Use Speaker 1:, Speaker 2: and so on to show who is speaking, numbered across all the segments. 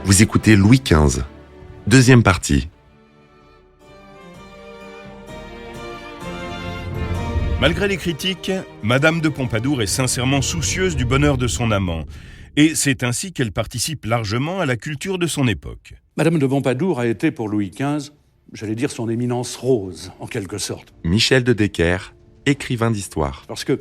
Speaker 1: Vous écoutez Louis XV. Deuxième partie.
Speaker 2: Malgré les critiques, Madame de Pompadour est sincèrement soucieuse du bonheur de son amant. Et c'est ainsi qu'elle participe largement à la culture de son époque.
Speaker 3: Madame de Pompadour a été pour Louis XV, j'allais dire son éminence rose, en quelque sorte.
Speaker 1: Michel de Decker, écrivain d'histoire.
Speaker 3: Parce que,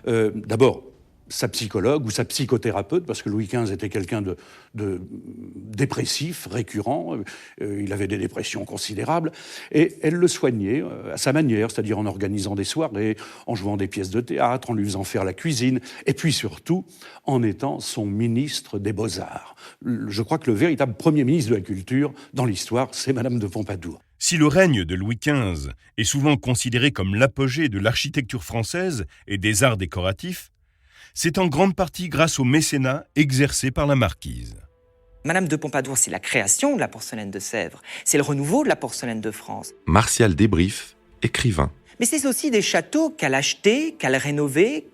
Speaker 3: d'abord, sa psychologue ou sa psychothérapeute, parce que Louis XV était quelqu'un de dépressif, récurrent, il avait des dépressions considérables, et elle le soignait à sa manière, c'est-à-dire en organisant des soirées, en jouant des pièces de théâtre, en lui faisant faire la cuisine, et puis surtout en étant son ministre des Beaux-Arts. Je crois que le véritable premier ministre de la Culture dans l'histoire, c'est Madame de Pompadour.
Speaker 2: Si le règne de Louis XV est souvent considéré comme l'apogée de l'architecture française et des arts décoratifs, c'est en grande partie grâce au mécénat exercé par la marquise.
Speaker 4: Madame de Pompadour, c'est la création de la porcelaine de Sèvres, c'est le renouveau de la porcelaine de France.
Speaker 1: Martial Desbrief, écrivain.
Speaker 4: Mais c'est aussi des châteaux qu'elle achetait, qu'elle rénovait,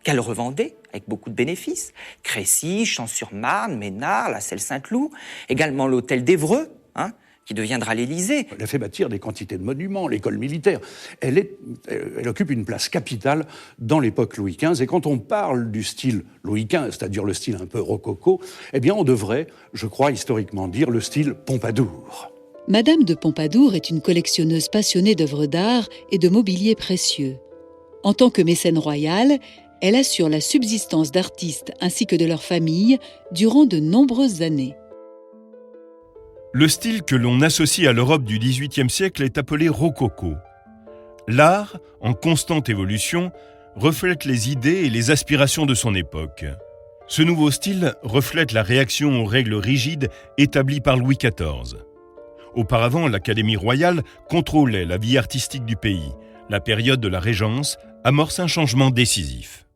Speaker 4: qu'elle revendait avec beaucoup de bénéfices. Crécy, Champs-sur-Marne, Ménard, la Selle-Saint-Cloud, également l'hôtel d'Évreux, qui deviendra l'Élysée.
Speaker 3: Elle a fait bâtir des quantités de monuments, l'école militaire. Elle occupe une place capitale dans l'époque Louis XV. Et quand on parle du style Louis XV, c'est-à-dire le style un peu rococo, eh bien on devrait, je crois historiquement dire, le style Pompadour.
Speaker 5: Madame de Pompadour est une collectionneuse passionnée d'œuvres d'art et de mobilier précieux. En tant que mécène royale, elle assure la subsistance d'artistes ainsi que de leurs familles durant de nombreuses années.
Speaker 2: Le style que l'on associe à l'Europe du XVIIIe siècle est appelé rococo. L'art, en constante évolution, reflète les idées et les aspirations de son époque. Ce nouveau style reflète la réaction aux règles rigides établies par Louis XIV. Auparavant, l'Académie royale contrôlait la vie artistique du pays. La période de la Régence amorce un changement décisif.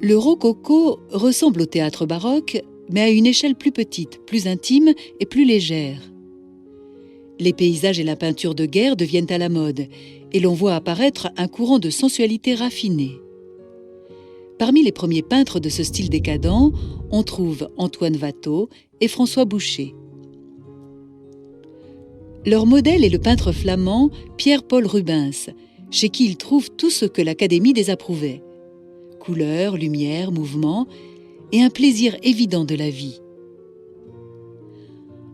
Speaker 5: Le rococo ressemble au théâtre baroque, mais à une échelle plus petite, plus intime et plus légère. Les paysages et la peinture de guerre deviennent à la mode, et l'on voit apparaître un courant de sensualité raffinée. Parmi les premiers peintres de ce style décadent, on trouve Antoine Watteau et François Boucher. Leur modèle est le peintre flamand Pierre-Paul Rubens, chez qui ils trouvent tout ce que l'Académie désapprouvait. Couleurs, lumière, mouvement et un plaisir évident de la vie.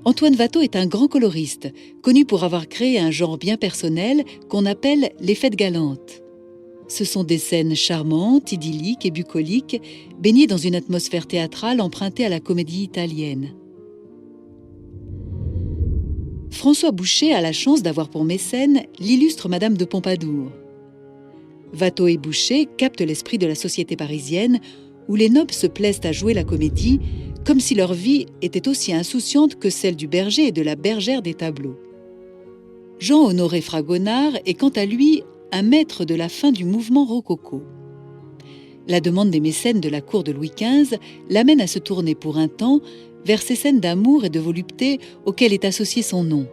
Speaker 5: Antoine Watteau est un grand coloriste, connu pour avoir créé un genre bien personnel qu'on appelle les fêtes galantes. Ce sont des scènes charmantes, idylliques et bucoliques, baignées dans une atmosphère théâtrale empruntée à la comédie italienne. François Boucher a la chance d'avoir pour mécène l'illustre Madame de Pompadour. Watteau et Boucher captent l'esprit de la société parisienne où les nobles se plaisent à jouer la comédie comme si leur vie était aussi insouciante que celle du berger et de la bergère des tableaux. Jean-Honoré Fragonard est quant à lui un maître de la fin du mouvement rococo. La demande des mécènes de la cour de Louis XV l'amène à se tourner pour un temps vers ces scènes d'amour et de volupté auxquelles est associé son nom.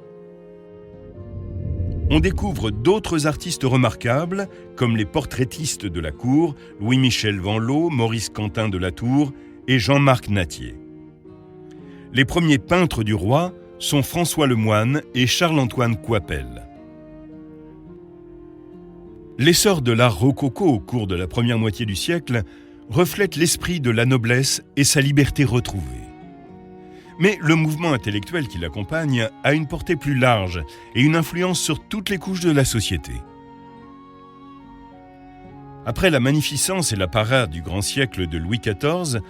Speaker 2: On découvre d'autres artistes remarquables, comme les portraitistes de la cour, Louis-Michel Vanloo, Maurice Quentin de la Tour et Jean-Marc Natier. Les premiers peintres du roi sont François Lemoine et Charles-Antoine Coypel. L'essor de l'art rococo au cours de la première moitié du siècle reflète l'esprit de la noblesse et sa liberté retrouvée. Mais le mouvement intellectuel qui l'accompagne a une portée plus large et une influence sur toutes les couches de la société. Après la magnificence et la parade du grand siècle de Louis XIV,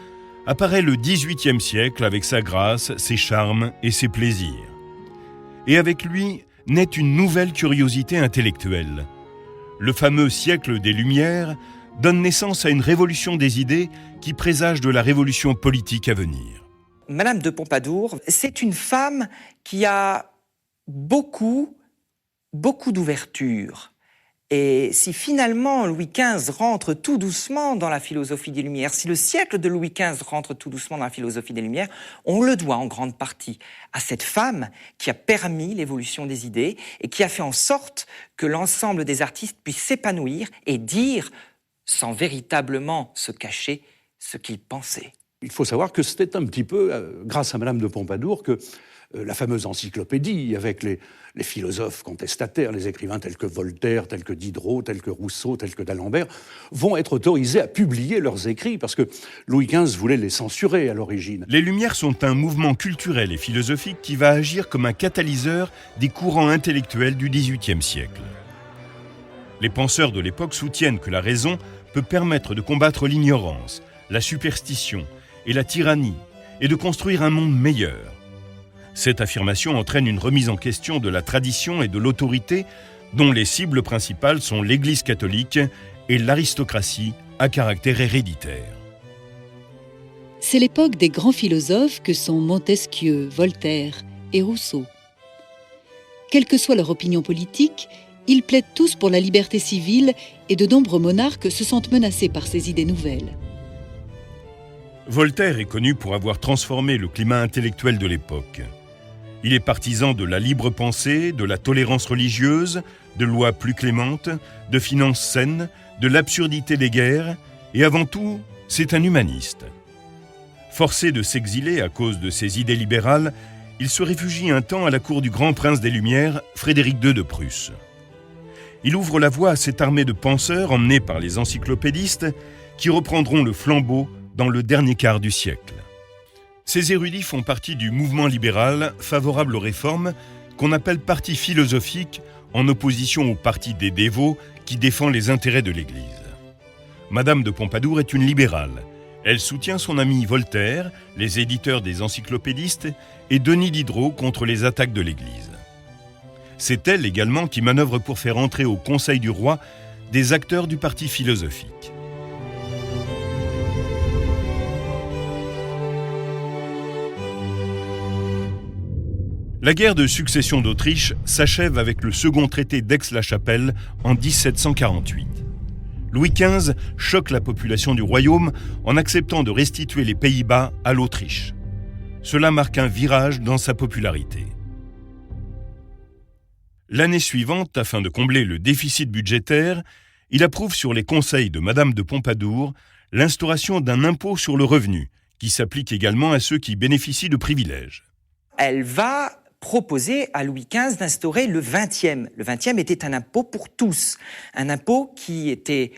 Speaker 2: apparaît le XVIIIe siècle avec sa grâce, ses charmes et ses plaisirs. Et avec lui naît une nouvelle curiosité intellectuelle. Le fameux siècle des Lumières donne naissance à une révolution des idées qui présage de la révolution politique à venir.
Speaker 4: Madame de Pompadour, c'est une femme qui a beaucoup d'ouverture. Et si finalement Louis XV rentre tout doucement dans la philosophie des Lumières, si le siècle de Louis XV rentre tout doucement dans la philosophie des Lumières, on le doit en grande partie à cette femme qui a permis l'évolution des idées et qui a fait en sorte que l'ensemble des artistes puissent s'épanouir et dire, sans véritablement se cacher, ce qu'ils pensaient.
Speaker 3: Il faut savoir que c'était un petit peu grâce à Madame de Pompadour que la fameuse encyclopédie, avec les philosophes contestataires, les écrivains tels que Voltaire, tels que Diderot, tels que Rousseau, tels que d'Alembert, vont être autorisés à publier leurs écrits, parce que Louis XV voulait les censurer à l'origine.
Speaker 2: Les Lumières sont un mouvement culturel et philosophique qui va agir comme un catalyseur des courants intellectuels du XVIIIe siècle. Les penseurs de l'époque soutiennent que la raison peut permettre de combattre l'ignorance, la superstition et la tyrannie, et de construire un monde meilleur. Cette affirmation entraîne une remise en question de la tradition et de l'autorité, dont les cibles principales sont l'Église catholique et l'aristocratie à caractère héréditaire.
Speaker 5: C'est l'époque des grands philosophes que sont Montesquieu, Voltaire et Rousseau. Quelle que soit leur opinion politique, ils plaident tous pour la liberté civile et de nombreux monarques se sentent menacés par ces idées nouvelles.
Speaker 2: Voltaire est connu pour avoir transformé le climat intellectuel de l'époque. Il est partisan de la libre pensée, de la tolérance religieuse, de lois plus clémentes, de finances saines, de l'absurdité des guerres, et avant tout, c'est un humaniste. Forcé de s'exiler à cause de ses idées libérales, il se réfugie un temps à la cour du grand prince des Lumières, Frédéric II de Prusse. Il ouvre la voie à cette armée de penseurs emmenés par les encyclopédistes qui reprendront le flambeau dans le dernier quart du siècle. Ces érudits font partie du mouvement libéral favorable aux réformes qu'on appelle parti philosophique en opposition au parti des dévots qui défend les intérêts de l'Église. Madame de Pompadour est une libérale. Elle soutient son ami Voltaire, les éditeurs des encyclopédistes, et Denis Diderot contre les attaques de l'Église. C'est elle également qui manœuvre pour faire entrer au Conseil du roi des acteurs du parti philosophique. La guerre de succession d'Autriche s'achève avec le second traité d'Aix-la-Chapelle en 1748. Louis XV choque la population du royaume en acceptant de restituer les Pays-Bas à l'Autriche. Cela marque un virage dans sa popularité. L'année suivante, afin de combler le déficit budgétaire, il approuve sur les conseils de Madame de Pompadour l'instauration d'un impôt sur le revenu, qui s'applique également à ceux qui bénéficient de privilèges.
Speaker 4: Elle va proposer à Louis XV d'instaurer le 20e. Le 20e était un impôt pour tous, un impôt qui était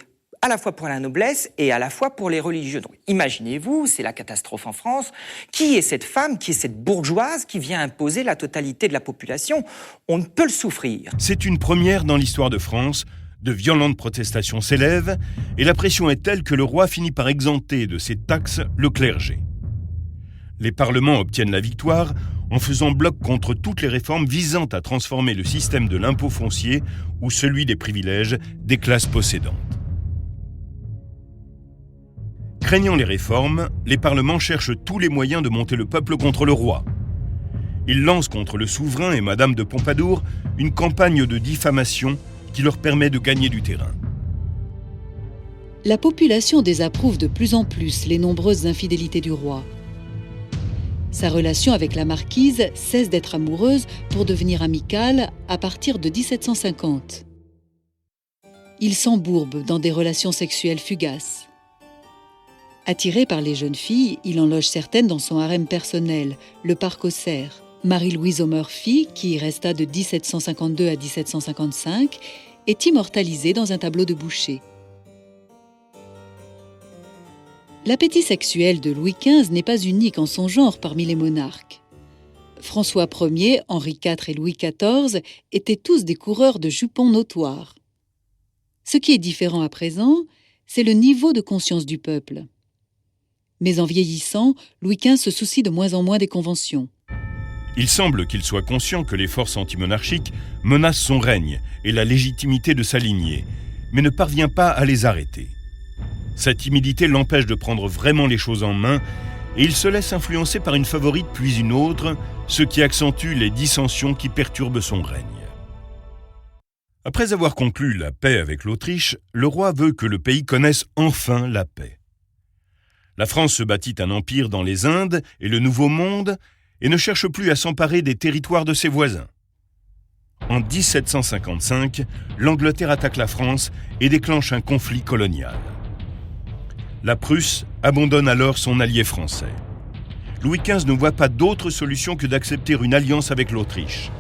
Speaker 4: à la fois pour la noblesse et à la fois pour les religieux. Donc, imaginez-vous, c'est la catastrophe en France. Qui est cette femme, qui est cette bourgeoise qui vient imposer la totalité de la population? On ne peut le souffrir.
Speaker 2: C'est une première dans l'histoire de France. De violentes protestations s'élèvent et la pression est telle que le roi finit par exempter de ses taxes le clergé. Les parlements obtiennent la victoire en faisant bloc contre toutes les réformes visant à transformer le système de l'impôt foncier ou celui des privilèges des classes possédantes. Craignant les réformes, les parlements cherchent tous les moyens de monter le peuple contre le roi. Ils lancent contre le souverain et Madame de Pompadour une campagne de diffamation qui leur permet de gagner du terrain.
Speaker 5: La population désapprouve de plus en plus les nombreuses infidélités du roi. Sa relation avec la marquise cesse d'être amoureuse pour devenir amicale à partir de 1750. Il s'embourbe dans des relations sexuelles fugaces. Attiré par les jeunes filles, il en loge certaines dans son harem personnel, le Parc aux Cerfs. Marie-Louise O'Murphy, qui resta de 1752 à 1755, est immortalisée dans un tableau de Boucher. L'appétit sexuel de Louis XV n'est pas unique en son genre parmi les monarques. François Ier, Henri IV et Louis XIV étaient tous des coureurs de jupons notoires. Ce qui est différent à présent, c'est le niveau de conscience du peuple. Mais en vieillissant, Louis XV se soucie de moins en moins des conventions.
Speaker 2: Il semble qu'il soit conscient que les forces antimonarchiques menacent son règne et la légitimité de sa lignée, mais ne parvient pas à les arrêter. Sa timidité l'empêche de prendre vraiment les choses en main et il se laisse influencer par une favorite puis une autre, ce qui accentue les dissensions qui perturbent son règne. Après avoir conclu la paix avec l'Autriche, le roi veut que le pays connaisse enfin la paix. La France se bâtit un empire dans les Indes et le Nouveau Monde et ne cherche plus à s'emparer des territoires de ses voisins. En 1755, l'Angleterre attaque la France et déclenche un conflit colonial. La Prusse abandonne alors son allié français. Louis XV ne voit pas d'autre solution que d'accepter une alliance avec l'Autriche.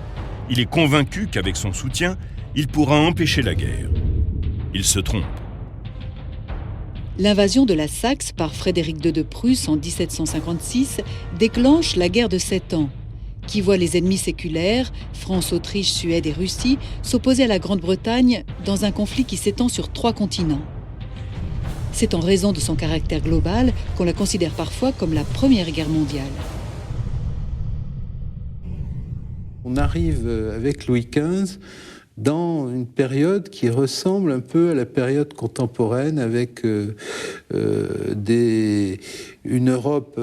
Speaker 2: Il est convaincu qu'avec son soutien, il pourra empêcher la guerre. Il se trompe.
Speaker 5: L'invasion de la Saxe par Frédéric II de Prusse en 1756 déclenche la guerre de 7 ans, qui voit les ennemis séculaires, France, Autriche, Suède et Russie, s'opposer à la Grande-Bretagne dans un conflit qui s'étend sur 3 continents. C'est en raison de son caractère global qu'on la considère parfois comme la Première Guerre mondiale.
Speaker 6: On arrive avec Louis XV dans une période qui ressemble un peu à la période contemporaine avec une Europe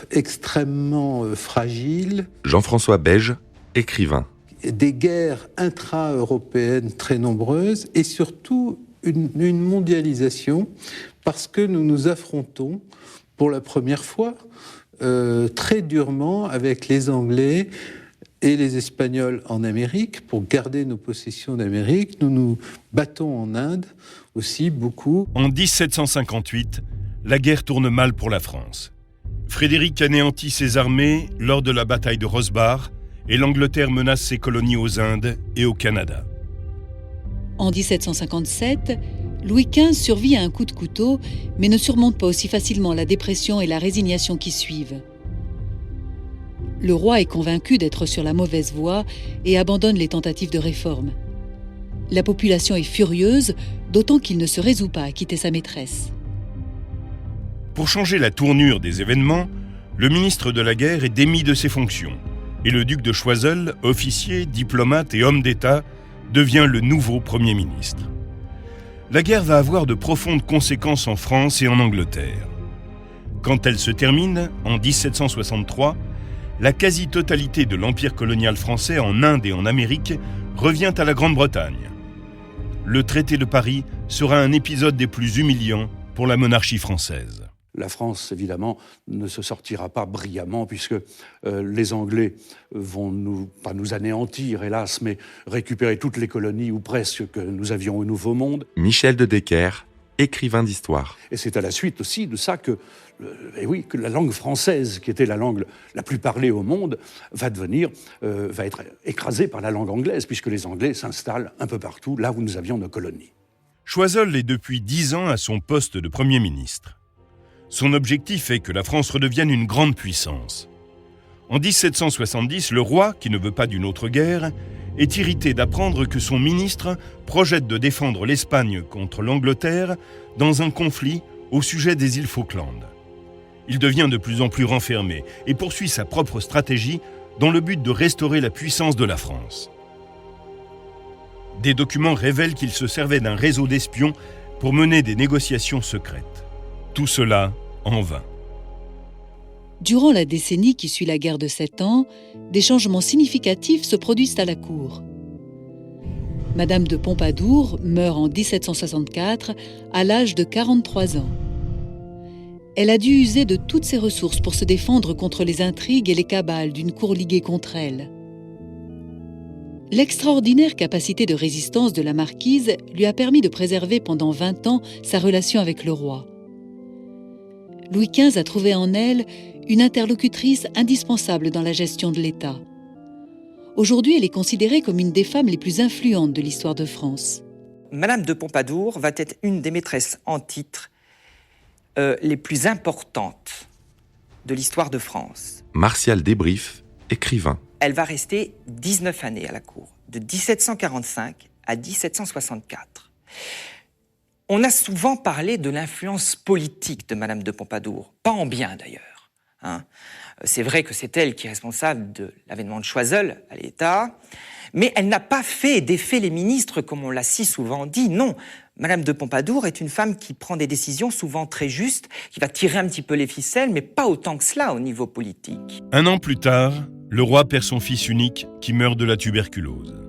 Speaker 6: extrêmement fragile.
Speaker 1: Jean-François Beige, écrivain.
Speaker 6: Des guerres intra-européennes très nombreuses et surtout une mondialisation parce que nous nous affrontons pour la première fois très durement avec les Anglais et les Espagnols en Amérique. Pour garder nos possessions d'Amérique, nous nous battons en Inde aussi beaucoup.
Speaker 2: En 1758, la guerre tourne mal pour la France. Frédéric anéantit ses armées lors de la bataille de Rosbach et l'Angleterre menace ses colonies aux Indes et au Canada.
Speaker 5: En 1757, Louis XV survit à un coup de couteau, mais ne surmonte pas aussi facilement la dépression et la résignation qui suivent. Le roi est convaincu d'être sur la mauvaise voie et abandonne les tentatives de réforme. La population est furieuse, d'autant qu'il ne se résout pas à quitter sa maîtresse.
Speaker 2: Pour changer la tournure des événements, le ministre de la Guerre est démis de ses fonctions et le duc de Choiseul, officier, diplomate et homme d'État, devient le nouveau Premier ministre. La guerre va avoir de profondes conséquences en France et en Angleterre. Quand elle se termine, en 1763, la quasi-totalité de l'empire colonial français en Inde et en Amérique revient à la Grande-Bretagne. Le traité de Paris sera un épisode des plus humiliants pour la monarchie française.
Speaker 3: La France, évidemment, ne se sortira pas brillamment puisque les Anglais vont pas nous anéantir, hélas, mais récupérer toutes les colonies, ou presque, que nous avions au Nouveau Monde.
Speaker 1: Michel de Decker, écrivain d'histoire.
Speaker 3: Et c'est à la suite aussi de ça que la langue française, qui était la langue la plus parlée au monde, va être écrasée par la langue anglaise, puisque les Anglais s'installent un peu partout, là où nous avions nos colonies.
Speaker 2: Choiseul est depuis 10 ans à son poste de Premier ministre. Son objectif est que la France redevienne une grande puissance. En 1770, le roi, qui ne veut pas d'une autre guerre, est irrité d'apprendre que son ministre projette de défendre l'Espagne contre l'Angleterre dans un conflit au sujet des îles Falkland. Il devient de plus en plus renfermé et poursuit sa propre stratégie dans le but de restaurer la puissance de la France. Des documents révèlent qu'il se servait d'un réseau d'espions pour mener des négociations secrètes. Tout cela en vain.
Speaker 5: Durant la décennie qui suit la guerre de 7 ans, des changements significatifs se produisent à la cour. Madame de Pompadour meurt en 1764 à l'âge de 43 ans. Elle a dû user de toutes ses ressources pour se défendre contre les intrigues et les cabales d'une cour liguée contre elle. L'extraordinaire capacité de résistance de la marquise lui a permis de préserver pendant 20 ans sa relation avec le roi. Louis XV a trouvé en elle une interlocutrice indispensable dans la gestion de l'État. Aujourd'hui, elle est considérée comme une des femmes les plus influentes de l'histoire de France.
Speaker 4: Madame de Pompadour va être une des maîtresses en titre les plus importantes de l'histoire de France.
Speaker 1: Martial Desbriefs, écrivain.
Speaker 4: Elle va rester 19 années à la cour, de 1745 à 1764. On a souvent parlé de l'influence politique de Madame de Pompadour, pas en bien d'ailleurs. C'est vrai que c'est elle qui est responsable de l'avènement de Choiseul à l'État, mais elle n'a pas fait et défait les ministres comme on l'a si souvent dit. Non, Madame de Pompadour est une femme qui prend des décisions souvent très justes, qui va tirer un petit peu les ficelles, mais pas autant que cela au niveau politique.
Speaker 2: Un an plus tard, le roi perd son fils unique qui meurt de la tuberculose.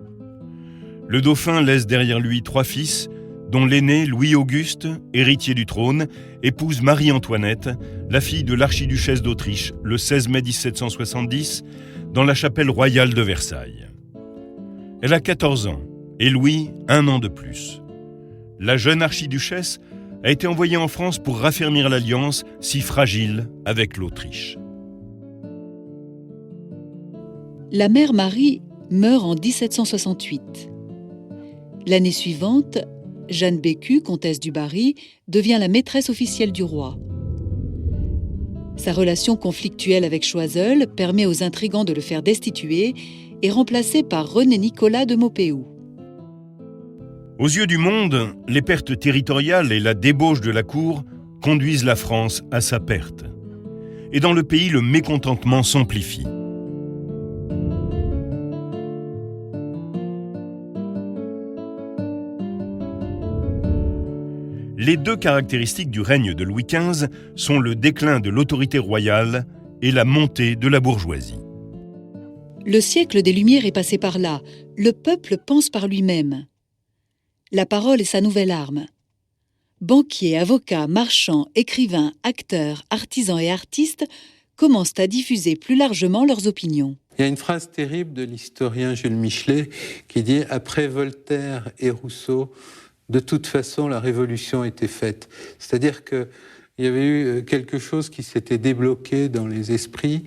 Speaker 2: Le dauphin laisse derrière lui 3 fils, dont l'aîné, Louis-Auguste, héritier du trône, épouse Marie-Antoinette, la fille de l'archiduchesse d'Autriche, le 16 mai 1770, dans la chapelle royale de Versailles. Elle a 14 ans, et Louis, 1 an de plus. La jeune archiduchesse a été envoyé en France pour raffermir l'alliance si fragile avec l'Autriche.
Speaker 5: La mère Marie meurt en 1768. L'année suivante, Jeanne Bécu, comtesse du Barry, devient la maîtresse officielle du roi. Sa relation conflictuelle avec Choiseul permet aux intrigants de le faire destituer et remplacé par René-Nicolas de Maupeou.
Speaker 2: Aux yeux du monde, les pertes territoriales et la débauche de la cour conduisent la France à sa perte. Et dans le pays, le mécontentement s'amplifie. Les deux caractéristiques du règne de Louis XV sont le déclin de l'autorité royale et la montée de la bourgeoisie.
Speaker 5: Le siècle des Lumières est passé par là. Le peuple pense par lui-même. La parole est sa nouvelle arme. Banquiers, avocats, marchands, écrivains, acteurs, artisans et artistes commencent à diffuser plus largement leurs opinions.
Speaker 6: Il y a une phrase terrible de l'historien Jules Michelet qui dit « Après Voltaire et Rousseau, de toute façon, la révolution était faite. » C'est-à-dire qu'il y avait eu quelque chose qui s'était débloqué dans les esprits.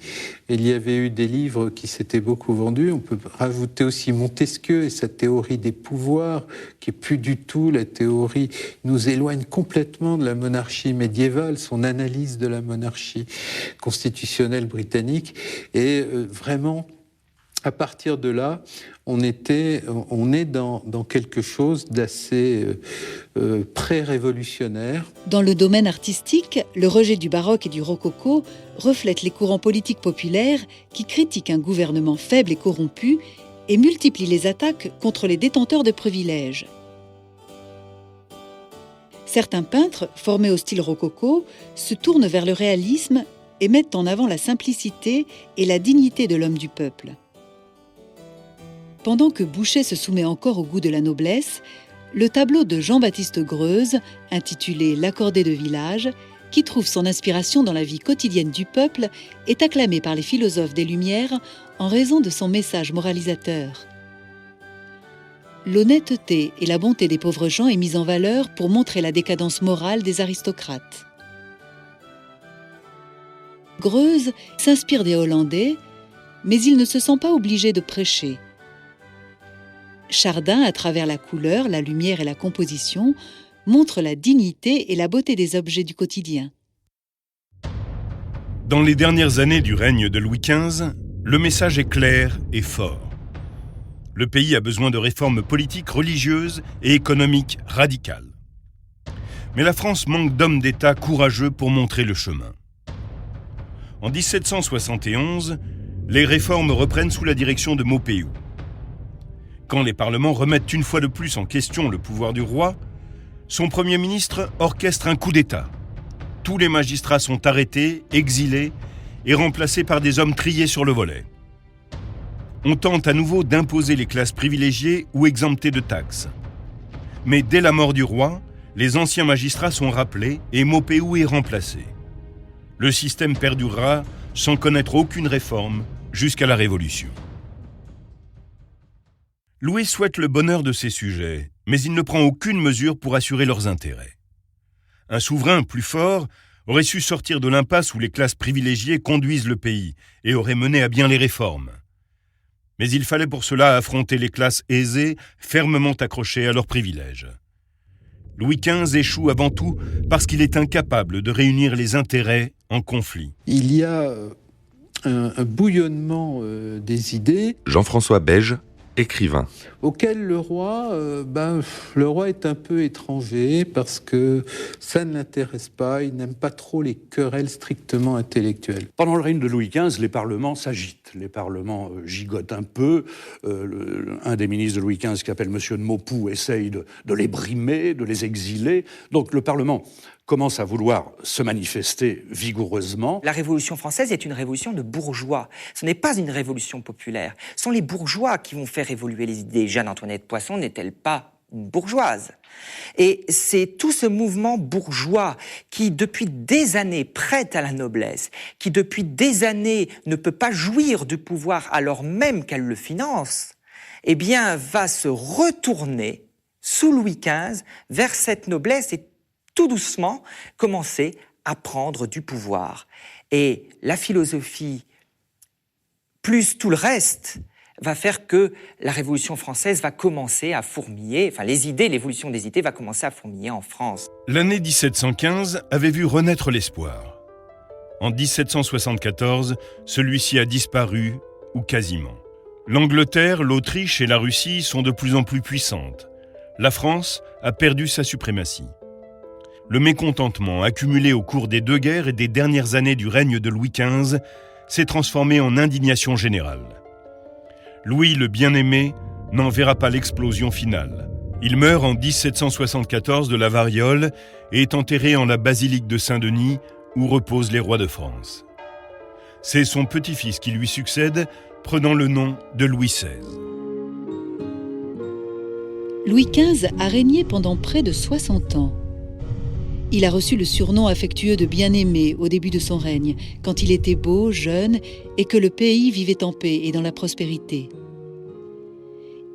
Speaker 6: Il y avait eu des livres qui s'étaient beaucoup vendus. On peut rajouter aussi Montesquieu et sa théorie des pouvoirs, qui est plus du tout la théorie, nous éloigne complètement de la monarchie médiévale, son analyse de la monarchie constitutionnelle britannique. Et vraiment, à partir de là, on est dans quelque chose d'assez pré-révolutionnaire.
Speaker 5: Dans le domaine artistique, le rejet du baroque et du rococo reflète les courants politiques populaires qui critiquent un gouvernement faible et corrompu et multiplient les attaques contre les détenteurs de privilèges. Certains peintres, formés au style rococo, se tournent vers le réalisme et mettent en avant la simplicité et la dignité de l'homme du peuple. Pendant que Boucher se soumet encore au goût de la noblesse, le tableau de Jean-Baptiste Greuze, intitulé « L'accordé de village », qui trouve son inspiration dans la vie quotidienne du peuple, est acclamé par les philosophes des Lumières en raison de son message moralisateur. L'honnêteté et la bonté des pauvres gens est mise en valeur pour montrer la décadence morale des aristocrates. Greuze s'inspire des Hollandais, mais il ne se sent pas obligé de prêcher. Chardin, à travers la couleur, la lumière et la composition, montre la dignité et la beauté des objets du quotidien.
Speaker 2: Dans les dernières années du règne de Louis XV, le message est clair et fort. Le pays a besoin de réformes politiques, religieuses et économiques radicales. Mais la France manque d'hommes d'État courageux pour montrer le chemin. En 1771, les réformes reprennent sous la direction de Maupeou. Quand les parlements remettent une fois de plus en question le pouvoir du roi, son Premier ministre orchestre un coup d'État. Tous les magistrats sont arrêtés, exilés et remplacés par des hommes triés sur le volet. On tente à nouveau d'imposer les classes privilégiées ou exemptées de taxes. Mais dès la mort du roi, les anciens magistrats sont rappelés et Maupeou est remplacé. Le système perdurera sans connaître aucune réforme jusqu'à la Révolution. Louis souhaite le bonheur de ses sujets, mais il ne prend aucune mesure pour assurer leurs intérêts. Un souverain plus fort aurait su sortir de l'impasse où les classes privilégiées conduisent le pays et aurait mené à bien les réformes. Mais il fallait pour cela affronter les classes aisées, fermement accrochées à leurs privilèges. Louis XV échoue avant tout parce qu'il est incapable de réunir les intérêts en conflit.
Speaker 6: Il y a un bouillonnement des idées.
Speaker 1: Jean-François Beige, écrivain.
Speaker 6: Auquel le roi est un peu étranger parce que ça ne l'intéresse pas, il n'aime pas trop les querelles strictement intellectuelles.
Speaker 3: Pendant le règne de Louis XV, les parlements s'agitent, les parlements gigotent un peu. Un des ministres de Louis XV, qui s'appelle M. de Maupeou, essaye de les brimer, de les exiler. Donc le Parlement commence à vouloir se manifester vigoureusement.
Speaker 4: La Révolution française est une révolution de bourgeois. Ce n'est pas une révolution populaire. Ce sont les bourgeois qui vont faire évoluer les idées. Jeanne-Antoinette Poisson n'est-elle pas une bourgeoise? Et c'est tout ce mouvement bourgeois qui, depuis des années, prête à la noblesse, qui, depuis des années, ne peut pas jouir du pouvoir alors même qu'elle le finance, eh bien, va se retourner, sous Louis XV, vers cette noblesse et tout doucement, commencer à prendre du pouvoir. Et la philosophie, plus tout le reste, va faire que la Révolution française va commencer à fourmiller, enfin l'évolution des idées va commencer à fourmiller en France.
Speaker 2: L'année 1715 avait vu renaître l'espoir. En 1774, celui-ci a disparu, ou quasiment. L'Angleterre, l'Autriche et la Russie sont de plus en plus puissantes. La France a perdu sa suprématie. Le mécontentement accumulé au cours des 2 guerres et des dernières années du règne de Louis XV s'est transformé en indignation générale. Louis le bien-aimé n'en verra pas l'explosion finale. Il meurt en 1774 de la variole et est enterré en la basilique de Saint-Denis où reposent les rois de France. C'est son petit-fils qui lui succède, prenant le nom de Louis XVI.
Speaker 5: Louis XV a régné pendant près de 60 ans. Il a reçu le surnom affectueux de bien-aimé au début de son règne, quand il était beau, jeune et que le pays vivait en paix et dans la prospérité.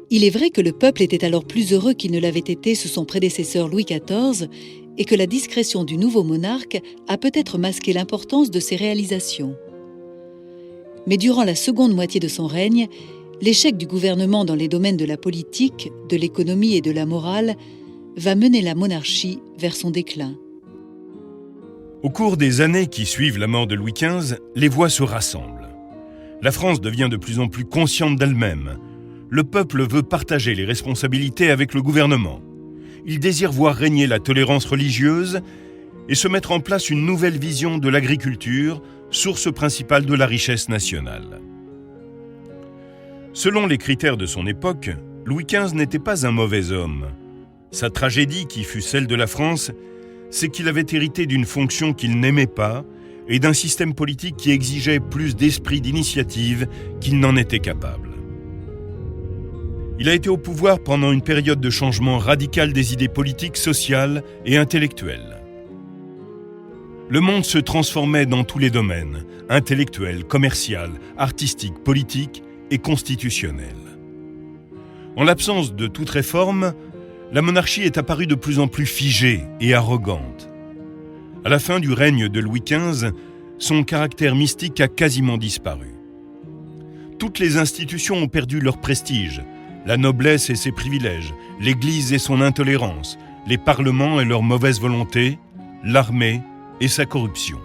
Speaker 5: Il est vrai que le peuple était alors plus heureux qu'il ne l'avait été sous son prédécesseur Louis XIV et que la discrétion du nouveau monarque a peut-être masqué l'importance de ses réalisations. Mais durant la seconde moitié de son règne, l'échec du gouvernement dans les domaines de la politique, de l'économie et de la morale va mener la monarchie vers son déclin.
Speaker 2: Au cours des années qui suivent la mort de Louis XV, les voix se rassemblent. La France devient de plus en plus consciente d'elle-même. Le peuple veut partager les responsabilités avec le gouvernement. Il désire voir régner la tolérance religieuse et se mettre en place une nouvelle vision de l'agriculture, source principale de la richesse nationale. Selon les critères de son époque, Louis XV n'était pas un mauvais homme. Sa tragédie, qui fut celle de la France, c'est qu'il avait hérité d'une fonction qu'il n'aimait pas et d'un système politique qui exigeait plus d'esprit d'initiative qu'il n'en était capable. Il a été au pouvoir pendant une période de changement radical des idées politiques, sociales et intellectuelles. Le monde se transformait dans tous les domaines, intellectuel, commercial, artistique, politique et constitutionnel. En l'absence de toute réforme, la monarchie est apparue de plus en plus figée et arrogante. À la fin du règne de Louis XV, son caractère mystique a quasiment disparu. Toutes les institutions ont perdu leur prestige, la noblesse et ses privilèges, l'Église et son intolérance, les parlements et leur mauvaise volonté, l'armée et sa corruption.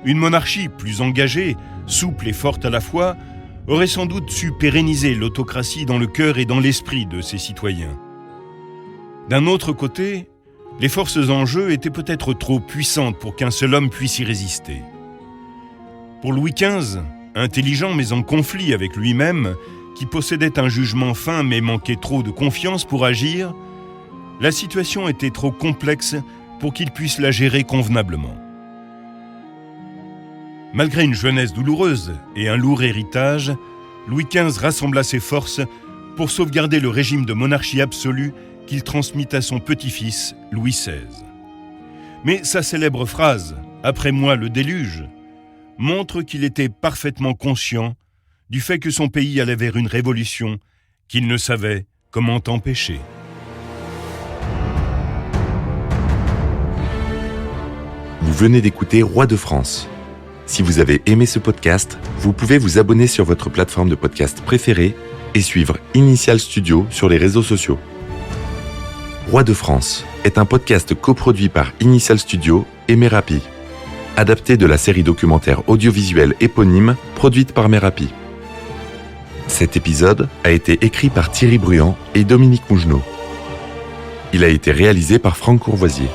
Speaker 2: Une monarchie plus engagée, souple et forte à la fois, aurait sans doute su pérenniser l'autocratie dans le cœur et dans l'esprit de ses citoyens. D'un autre côté, les forces en jeu étaient peut-être trop puissantes pour qu'un seul homme puisse y résister. Pour Louis XV, intelligent mais en conflit avec lui-même, qui possédait un jugement fin mais manquait trop de confiance pour agir, la situation était trop complexe pour qu'il puisse la gérer convenablement. Malgré une jeunesse douloureuse et un lourd héritage, Louis XV rassembla ses forces pour sauvegarder le régime de monarchie absolue qu'il transmit à son petit-fils, Louis XVI. Mais sa célèbre phrase « Après moi le déluge » montre qu'il était parfaitement conscient du fait que son pays allait vers une révolution qu'il ne savait comment empêcher.
Speaker 1: Vous venez d'écouter Roi de France. Si vous avez aimé ce podcast, vous pouvez vous abonner sur votre plateforme de podcast préférée et suivre Initial Studio sur les réseaux sociaux. Roi de France est un podcast coproduit par Initial Studio et Merapi, adapté de la série documentaire audiovisuelle éponyme produite par Merapi. Cet épisode a été écrit par Thierry Bruand et Dominique Mougenot. Il a été réalisé par Franck Courvoisier.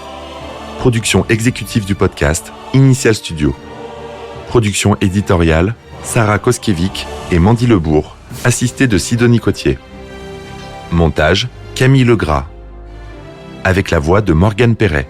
Speaker 1: Production exécutive du podcast, Initial Studio. Production éditoriale, Sarah Koskiewicz et Mandy Lebourg, assistée de Sidonie Cotier. Montage, Camille Legras. Avec la voix de Morgane Perret.